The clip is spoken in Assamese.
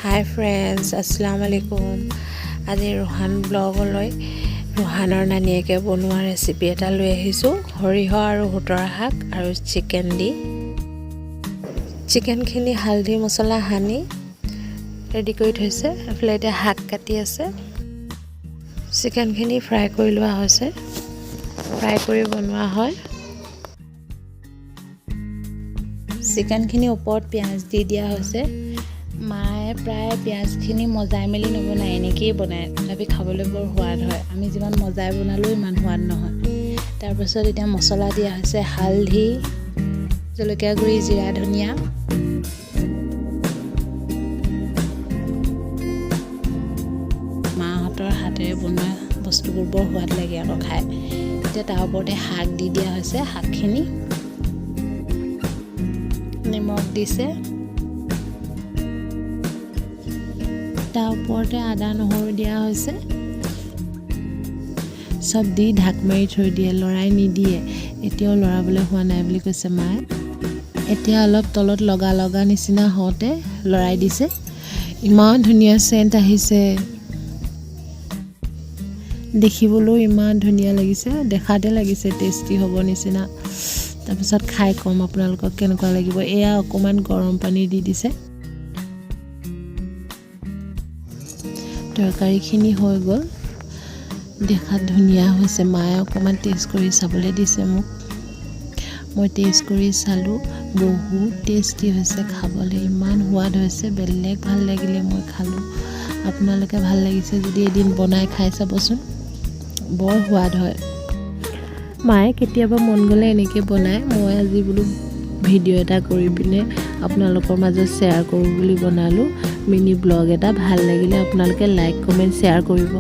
Hi friends, Assalamu alaikum. আজি Rohaan ব্লগলৈ Rohaanৰ nanieke bonuwa ৰেচিপি এটা লৈ আহিছো হৰিহ আৰু হুতৰা শাক আৰু চিকেন দি চিকেন খিনি হালধি মছলা হানি ৰেডি কৰি থৈছে এফালে এটা শাক কাটি আছে চিকেন খিনি ফ্ৰাই কৰি লোৱা হৈছে ফ্ৰাই কৰি বনোৱা হয় চিকেন খিনি ওপৰত পিয়াজ দি দিয়া হৈছে মায়ে প্ৰায় পিয়াজখিনি মজাই মেলি নবনায় এনেকেই বনায় তথাপি খাবলৈ বৰ সোৱাদ হয় আমি যিমান মজাই বনালেও ইমান সোৱাদ নহয় তাৰপিছত এতিয়া মছলা দিয়া হৈছে হালধি জলকীয়া গুড়ি জিৰা ধনিয়া মাহঁতৰ হাতেৰে বনোৱা বস্তুবোৰ বৰ সোৱাদ লাগে আকৌ খাই এতিয়া তাৰ ওপৰতে শাক দি দিয়া হৈছে শাকখিনি নিমখ দিছে তাৰ ওপৰতে আদা নহৰু দিয়া হৈছে সব দি ঢাক মাৰি থৈ দিয়ে লৰাই নিদিয়ে এতিয়াও লৰাবলৈ হোৱা নাই বুলি কৈছে মায়ে এতিয়া অলপ তলত লগা নিচিনা হওঁতে লৰাই দিছে ইমান ধুনীয়া সেন্ট আহিছে দেখিবলৈ ইমান ধুনীয়া লাগিছে দেখাতে লাগিছে টেষ্টি হ'ব নিচিনা তাৰপিছত খাই কম আপোনালোকক কেনেকুৱা লাগিব এয়া অকমান গৰম পানী দি দিছে তৰকাৰীখিনি হৈ গ'ল দেখাত ধুনীয়া হৈছে মায়ে অকমান টেষ্ট কৰি চাবলৈ দিছে মোক মই টেষ্ট কৰি চালো বহুত টেষ্টি হৈছে খাবলৈ ইমান সোৱাদ হৈছে বেলেগ ভাল লাগিলে মই খালো আপোনালোকে ভাল লাগিছে যদি এদিন বনাই খাই চাবচোন বৰ সোৱাদ হয় মায়ে কেতিয়াবা মন গ'লে এনেকে বনায় মই আজি বোলো ভিডিঅ' এটা কৰি পিনে আপোনালোকৰ মাজত শ্বেয়াৰ কৰোঁ বুলি বনালো মিনি ব্লগ এটা ভাল লাগিলে আপোনালোকে লাইক কমেন্ট শ্বেয়াৰ কৰিব